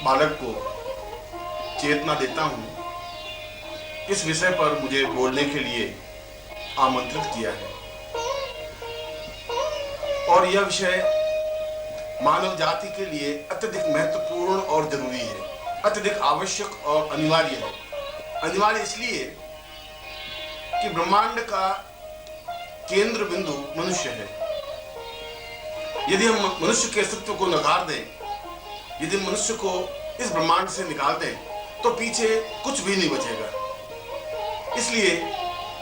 बालक को चेतना देता हूँ, इस विषय पर मुझे बोलने के लिए आमंत्रित किया है। और यह विषय मानव जाति के लिए अत्यधिक महत्वपूर्ण और जरूरी है, अत्यधिक आवश्यक और अनिवार्य है। अनिवार्य इसलिए कि ब्रह्मांड का केंद्र बिंदु मनुष्य है। यदि हम मनुष्य के अस्तित्व को नकार दें, यदि मनुष्य को इस ब्रह्मांड से निकाल दें, तो पीछे कुछ भी नहीं बचेगा। इसलिए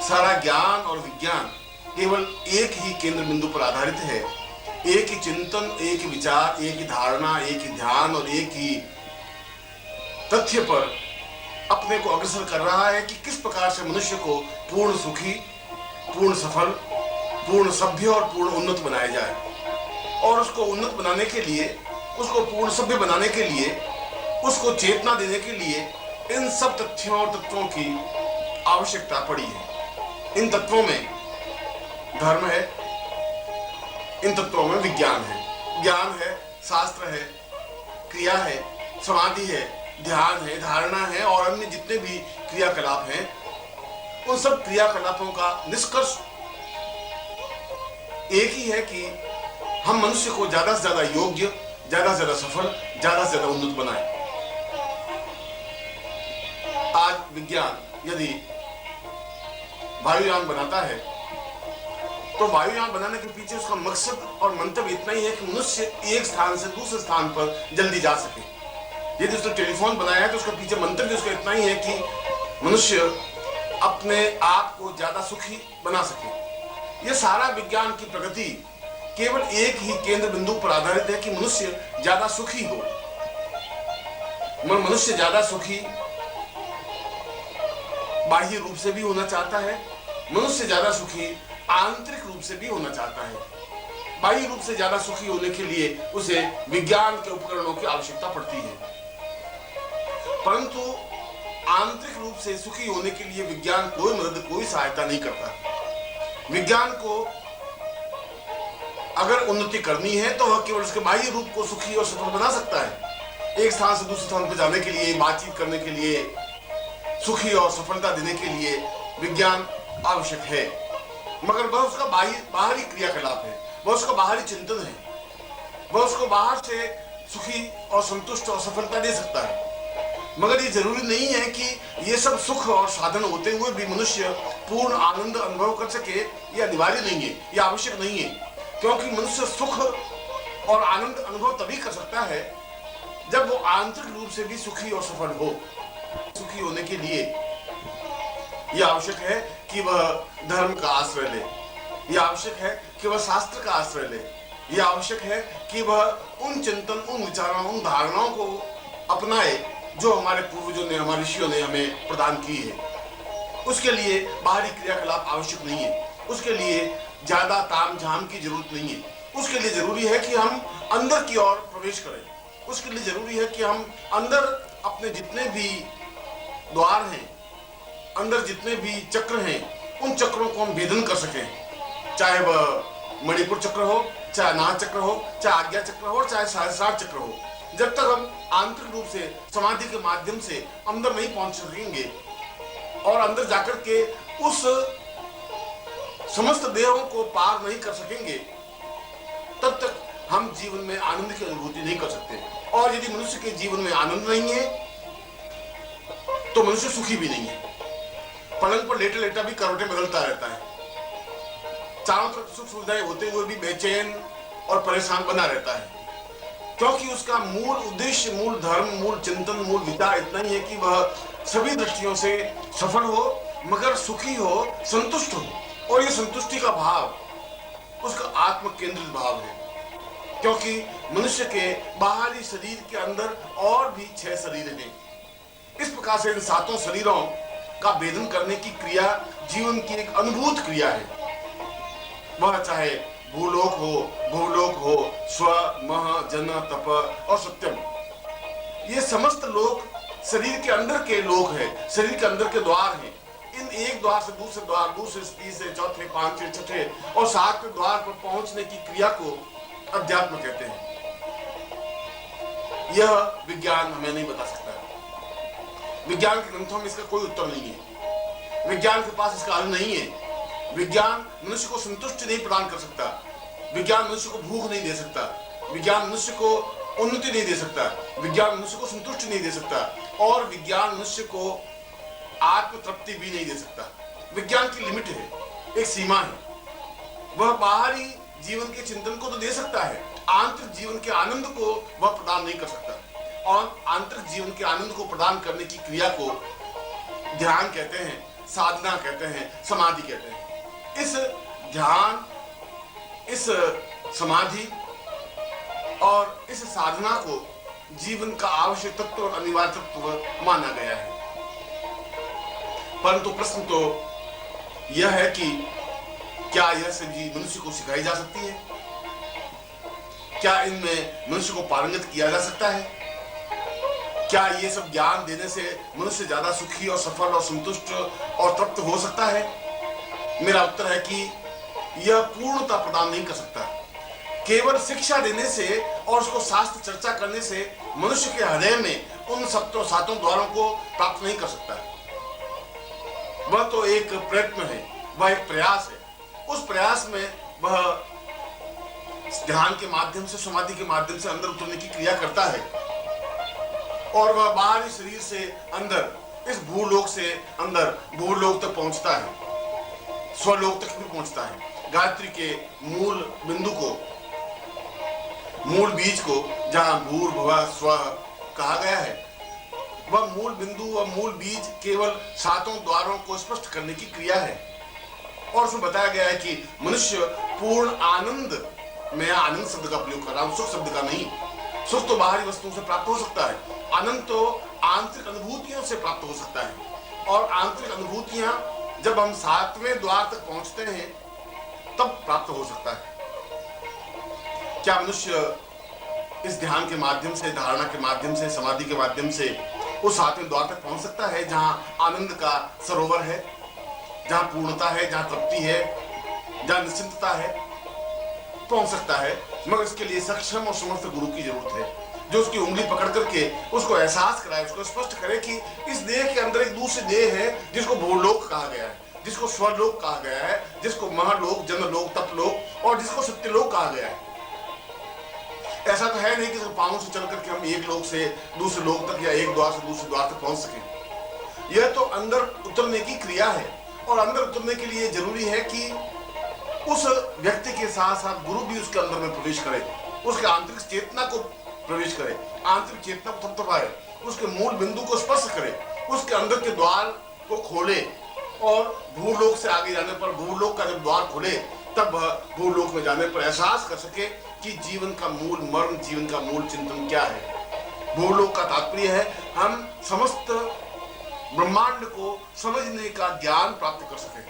सारा ज्ञान और विज्ञान केवल एक ही केंद्र बिंदु पर आधारित है। एक ही चिंतन, एक ही विचार, एक ही धारणा, एक ही ध्यान और एक ही तथ्य पर अपने को अग्रसर कर रहा है कि किस प्रकार से मनुष्य को पूर्ण सुखी, पूर्ण सफल, पूर्ण सभ्य और पूर्ण उन्नत बनाया जाए। और उसको उन्नत बनाने के लिए, उसको पूर्ण सभ्य बनाने के लिए, उसको चेतना देने के लिए इन सब तथ्यों और तत्वों की आवश्यकता पड़ी है। इन तत्वों में धर्म है, इन तत्वों में विज्ञान है, ज्ञान है, शास्त्र है, क्रिया है, समाधि है, ध्यान है, धारणा है और अन्य जितने भी क्रियाकलाप हैं, उन सब क्रियाकलापों का निष्कर्ष एक ही है कि हम मनुष्य को ज्यादा से ज्यादा योग्य, ज्यादा से ज्यादा सफल, ज्यादा से ज्यादा उन्नत बनाए। आज विज्ञान यदि वायुयान बनाता है, तो वायुयान बनाने के पीछे उसका मकसद और मंतव्य इतना ही है कि मनुष्य एक स्थान से दूसरे स्थान पर जल्दी जा सके। यदि उसने टेलीफोन बनाया है, तो उसका पीछे मंतव्य उसका इतना ही है कि मनुष्य अपने आप को ज्यादा सुखी बना सके। यह सारा विज्ञान की प्रगति केवल एक ही केंद्र बिंदु पर आधारित है कि मनुष्य ज्यादा सुखी हो। मनुष्य ज्यादा सुखी बाह्य रूप से भी होना चाहता है, मनुष्य ज्यादा सुखी आंतरिक रूप से भी होना चाहता है। बाह्य रूप से ज्यादा सुखी होने के लिए उसे विज्ञान के उपकरणों की आवश्यकता पड़ती है, परंतु आंतरिक रूप से सुखी होने के लिए विज्ञान कोई मदद, कोई सहायता नहीं करता। विज्ञान को अगर उन्नति करनी है तो वह केवल उसके बाह्य रूप को सुखी और सफल बना सकता है। एक स्थान से दूसरे स्थान पर जाने के लिए, बातचीत करने के लिए, सुखी और सफलता देने के लिए विज्ञान आवश्यक है, मगर वह उसका बाहरी क्रियाकलाप है, वह उसका बाहरी चिंतन है, वह उसको बाहर से सुखी और संतुष्ट और सफलता दे सकता है। मगर ये जरूरी नहीं है कि ये सब सुख और साधन होते हुए भी मनुष्य पूर्ण आनंद अनुभव कर सके। ये अनिवार्य नहीं है, ये आवश्यक नहीं है, क्योंकि मनुष्य सुख और आनंद अनुभव तभी कर सकता है जब वो आंतरिक रूप से भी सुखी और सफल हो। सुखी होने के लिए यह आवश्यक है कि वह धर्म का आश्रय ले, यह आवश्यक है कि वह शास्त्र का आश्रय ले, यह आवश्यक है कि वह उन चिंतन, उन विचारों, उन धारणाओं को अपनाए जो हमारे पूर्वजों ने, हमारे ऋषियों ने हमें प्रदान की है। उसके लिए बाहरी क्रियाकलाप आवश्यक नहीं है, उसके लिए ज्यादा ताम झाम की जरूरत नहीं है। उसके लिए जरूरी है कि हम अंदर की ओर प्रवेश करें। उसके लिए जरूरी है कि हम अंदर अपने जितने भी द्वार हैं, अंदर जितने भी चक्र हैं, उन चक्रों को हम भेदन कर सकें। चाहे वह मणिपुर चक्र हो, चाहे नाह चक्र हो, चाहे आज्ञा चक्र हो, चाहे सहस्रार चक्र हो। जब तक हम आंतरिक रूप से समाधि के माध्यम से अंदर नहीं पहुंच सकेंगे और अंदर जाकर के उस समस्त देहों को पार नहीं कर सकेंगे, तब तक हम जीवन में आनंद की अनुभूति नहीं कर सकते। और यदि मनुष्य के जीवन में आनंद नहीं है तो मनुष्य सुखी भी नहीं है। पलंग पर लेटा लेटा भी करवटें बदलता रहता है, चारों तरफ सुख सुविधाएं होते हुए भी बेचैन और परेशान बना रहता है, क्योंकि उसका मूल उद्देश्य, मूल धर्म, मूल चिंतन, मूल विचार इतना ही है कि वह सभी दृष्टियों से सफल हो, मगर सुखी हो, संतुष्ट हो। और ये संतुष्टि का भाव उसका आत्म केंद्रित भाव है, क्योंकि मनुष्य के बाहरी शरीर के अंदर और भी 6 शरीर हैं। इस प्रकार से इन 7 शरीरों का भेदन करने की क्रिया जीवन की एक अनुभूत क्रिया है। वह चाहे भूलोक हो, भूलोक हो, स्व, मह, जन, तप और सत्यम, ये समस्त लोक शरीर के अंदर के लोक है, शरीर के अंदर के द्वार हैं। इन एक द्वार से दूसरे द्वार, दूसरे से तीसरे, चौथे, पांचवें, छठे और 7वें द्वार पर पहुंचने की क्रिया को अध्यात्म कहते हैं। यह विज्ञान हमें नहीं बता सकता। विज्ञान के ग्रंथों में इसका कोई उत्तर नहीं है। विज्ञान के पास इसका हल नहीं है। विज्ञान मनुष्य को संतुष्टि नहीं प्रदान कर सकता। विज्ञान मनुष्य को भूख नहीं दे सकता। विज्ञान मनुष्य को उन्नति नहीं दे सकता। विज्ञान मनुष्य को संतुष्टि नहीं दे सकता और विज्ञान मनुष्य को आत्म तृप्ति भी नहीं दे सकता। विज्ञान की लिमिट है, एक सीमा है। वह बाहरी जीवन के चिंतन को तो दे सकता है, आंतरिक जीवन के आनंद को वह प्रदान नहीं कर सकता। और आंतरिक जीवन के आनंद को प्रदान करने की क्रिया को ध्यान कहते हैं, साधना कहते हैं, समाधि कहते हैं। इस ध्यान, इस समाधि और इस साधना को जीवन का आवश्यक तत्व और अनिवार्य तत्व माना गया है। परंतु प्रश्न तो यह है कि क्या यह सभी मनुष्य को सिखाई जा सकती है? क्या इनमें मनुष्य को पारंगत किया जा सकता है? क्या ये सब ज्ञान देने से मनुष्य ज्यादा सुखी और सफल और संतुष्ट और तृप्त हो सकता है? मेरा उत्तर है कि यह पूर्णता प्रदान नहीं कर सकता। केवल शिक्षा देने से और उसको शास्त्र चर्चा करने से मनुष्य के हृदय में उन सप्तों सातों द्वारों को प्राप्त नहीं कर सकता। वह तो एक प्रयत्न है, वह एक प्रयास है। उस प्रयास में वह ध्यान के माध्यम से, समाधि के माध्यम से अंदर उतरने की क्रिया करता है और वह बाहरी शरीर से अंदर, इस भूलोक से अंदर भूलोक तक पहुंचता है, स्वलोक तक भी पहुंचता है। गायत्री के मूल बिंदु को, मूल बीज को, जहां भूर्भुवः स्वः कहा गया है, वह मूल बिंदु व मूल बीज केवल सातों द्वारों को स्पष्ट करने की क्रिया है। और उसमें बताया गया है कि मनुष्य पूर्ण आनंद, मैं आनंद शब्द का प्रयोग कर रहा हूं, सुख शब्द का नहीं। सुख तो बाहरी वस्तुओं से प्राप्त हो सकता है, आनंद तो आंतरिक अनुभूतियों से प्राप्त हो सकता है। और आंतरिक अनुभूतियां जब हम सातवें द्वार तक पहुंचते हैं तब प्राप्त हो सकता है। क्या मनुष्य इस ध्यान के माध्यम से, धारणा के माध्यम से, समाधि के माध्यम से उस सातवें द्वार तक पहुंच सकता है जहां आनंद का सरोवर है, जहां पूर्णता है, जहां तृप्ति है, जहां निश्चिंतता है? पहुंच सकता है, मगर इसके लिए सक्षम और समर्थ गुरु की जरूरत है, जो उसकी उंगली पकड़ करके उसको एहसास कराए, उसको स्पष्ट करे कि इस देह के अंदर एक दूसरी देह है जिसको भूलोक कहा गया है, जिसको स्वलोक कहा गया है, जिसको महालोक, जनलोक, तपलोक और जिसको सत्यलोक कहा गया है। ऐसा तो है नहीं कि पांवों से चल करके हम एक लोक से दूसरे लोक तक या एक द्वार से दूसरे द्वार तक पहुंच सके। यह तो अंदर उतरने की क्रिया है और अंदर उतरने के लिए जरूरी है कि उस व्यक्ति के साथ साथ गुरु भी उसके अंदर में प्रवेश करे, उसके आंतरिक चेतना को प्रवेश करे, आंतरिक चेतना को थपथपाए, उसके मूल बिंदु को स्पर्श करे, उसके अंदर के द्वार को खोले और भूलोक से आगे जाने पर, भूलोक का जब द्वार खोले तब भूलोक में जाने पर एहसास कर सके कि जीवन का मूल मर्म, जीवन का मूल चिंतन क्या है। भूलोक का तात्पर्य है हम समस्त ब्रह्मांड को समझने का ज्ञान प्राप्त कर सके।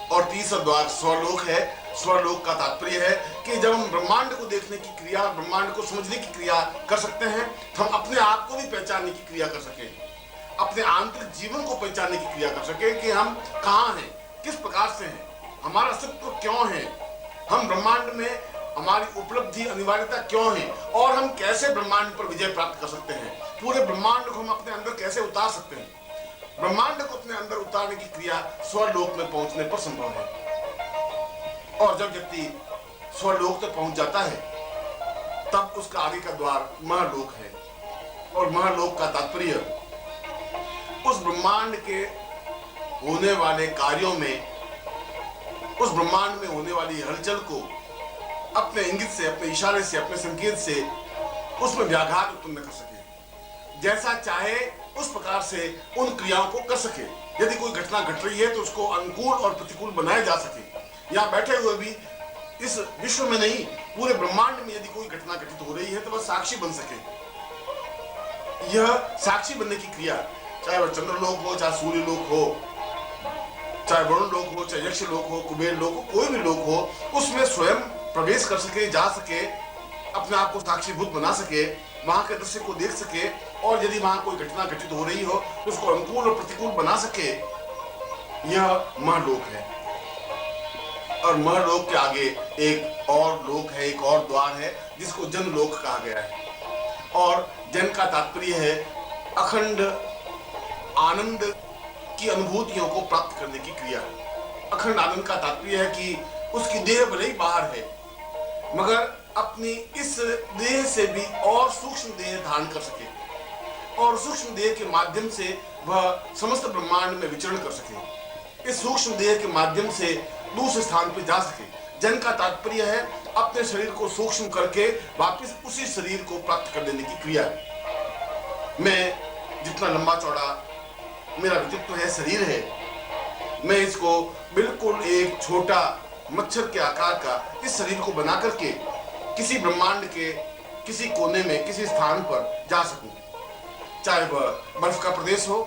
और तीसरा द्वार स्वलोक है। स्वलोक का तात्पर्य है कि जब हम ब्रह्मांड को देखने की क्रिया, ब्रह्मांड को समझने की क्रिया कर सकते हैं तो हम अपने आप को भी पहचानने की क्रिया कर सके, अपने आंतरिक जीवन को पहचानने की क्रिया कर सके कि हम कहाँ हैं, किस प्रकार से हैं, हमारा अस्तित्व क्यों है, हम ब्रह्मांड में हमारी उपलब्धि, अनिवार्यता क्यों है और हम कैसे ब्रह्मांड पर विजय प्राप्त कर सकते हैं, पूरे ब्रह्मांड को हम अपने अंदर कैसे उतार सकते हैं। ब्रह्मांड को अपने अंदर उतारने की क्रिया स्वलोक में पहुंचने पर संभव है। और जब व्यक्ति स्वलोक तक पहुंच जाता है तब उसका आगे का द्वार महालोक है। और महालोक का तात्पर्य उस ब्रह्मांड के होने वाले कार्यों में, उस ब्रह्मांड में होने वाली हलचल को अपने इंगित से, अपने इशारे से, अपने संकेत से उसमें व्याघात उत्पन्न कर सके, जैसा चाहे उस प्रकार से उन क्रियाओं को कर सके। यदि कोई घटना घट रही है तो उसको अनुकूल और प्रतिकूल बनाया जा सके। यहाँ बैठे हुए भी इस विश्व में नहीं, पूरे ब्रह्मांड में यदि कोई घटना घटित हो रही है तो वह साक्षी बन सके। यह साक्षी बनने की क्रिया, चाहे वह चंद्रलोक हो, चाहे सूर्य लोक हो, चाहे वरुण लोक हो, चाहे यक्ष लोक हो, कुबेर लोक हो, कोई भी लोक हो, उसमें स्वयं प्रवेश कर सके, जा सके, अपने आप को साक्षीभूत बना सके, वहां के दृश्य को देख सके और यदि वहां कोई घटना घटित हो रही हो तो उसको अनुकूल और प्रतिकूल बना सके। यह महालोक है। और महालोक के आगे एक और लोक है, एक और द्वार है जिसको जनलोक कहा गया है। और जन का तात्पर्य है अखंड आनंद की अनुभूतियों को प्राप्त करने की क्रिया। अखंड आनंद का तात्पर्य है कि उसकी देह भले ही बाहर है, मगर अपनी इस देह से भी और सूक्ष्म देह धारण कर सके और सूक्ष्म देह के माध्यम से वह समस्त ब्रह्मांड में विचरण कर सके। इस सूक्ष्म देह के माध्यम से दूसरे स्थान पर जा सके। जन का तात्पर्य है अपने शरीर को सूक्ष्म करके वापस उसी शरीर को प्राप्त कर लेने की क्रिया। मैं जितना लंबा चौड़ा मेरा व्यक्तित्व है, शरीर है, मैं इसको बिल्कुल एक छोटा मच्छर के आकार का इस शरीर को बना करके किसी ब्रह्मांड के किसी कोने में किसी स्थान पर जा सकूं। चाहे वह बर्फ का प्रदेश हो,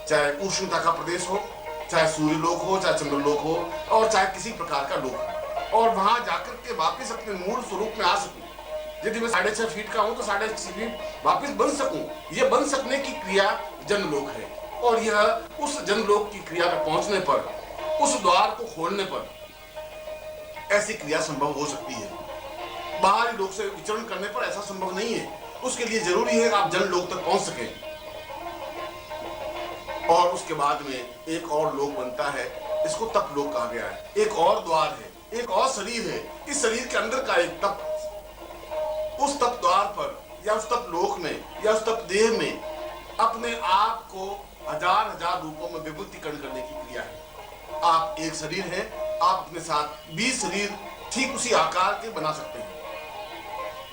चाहे उष्णता का प्रदेश हो, चाहे सूर्य लोक हो, चाहे चंद्र लोक हो, और चाहे किसी प्रकार का लोक हो, और वहां जाकर के वापस अपने मूल स्वरूप में आ सकूं। यदि मैं 6.5 फीट का हूं तो 6.5 फीट वापस बन सकूं। यह बन सकने की क्रिया जनलोक है, और यह उस जनलोक की क्रिया में पहुंचने पर, उस द्वार को खोलने पर ऐसी क्रिया संभव हो सकती है। बाहरी लोक से विचरण करने पर ऐसा संभव नहीं है। उसके लिए जरूरी है कि आप जनलोक तक पहुंच सकें, और उसके बाद में एक और लोक बनता है, इसको तप लोक कहा गया है। एक और द्वार है, एक और शरीर है, इस शरीर के अंदर का एक तप। उस तप द्वार पर या उस तप लोक में या उस तप देह में अपने आप को हजार हजार रूपों में विभूतिकरण करने की क्रिया है। आप एक शरीर है, आप अपने साथ 20 शरीर ठीक उसी आकार के बना सकते हैं।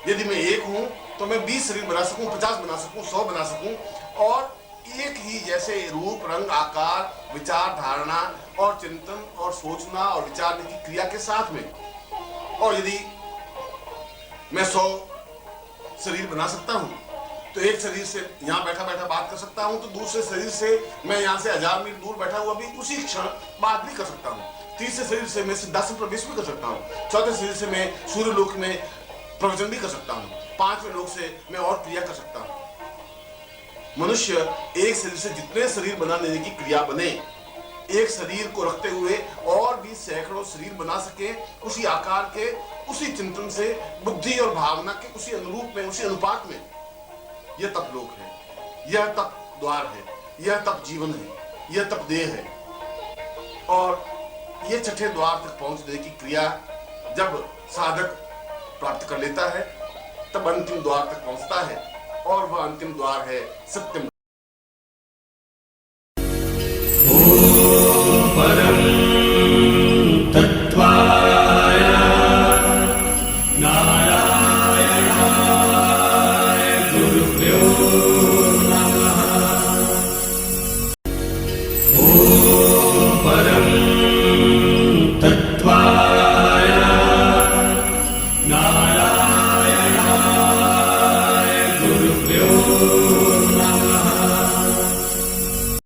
यदि मैं एक हूं तो मैं 20 शरीर बना सकूं, 50 बना सकूं, 100 बना सकूं, और एक ही जैसे रूप, रंग, आकार, विचार, धारणा और चिंतन और सोचना और विचारने की क्रिया के साथ में। और यदि मैं 100 शरीर बना सकता हूं तो एक शरीर से यहां बैठा बैठा बात कर सकता हूं, तो दूसरे शरीर से मैं यहां से 1000 मील दूर बैठा हुआ भी उसी क्षण बात भी कर सकता हूं। तीसरे शरीर से मैं सिद्धासन प्रवेश भी कर सकता हूं। चौथे शरीर से मैं सूर्य लोक में प्रवचन भी कर सकता हूं। 5वें लोक से मैं और क्रिया कर सकता हूं। मनुष्य एक शरीर से जितने शरीर बना लेने की क्रिया बने, एक शरीर को रखते हुए और भी सैकड़ों शरीर बना सके, उसी आकार के, उसी चिंतन से, बुद्धि और भावना के उसी अनुरूप में, उसी अनुपात में। यह तप लोक है, यह तप द्वार है, यह तप जीवन है, यह तप देह है। और यह छठे द्वार तक पहुंचने की क्रिया जब साधक प्राप्त कर लेता है, तब अंतिम द्वार तक पहुंचता है, और वह अंतिम द्वार है सत्यम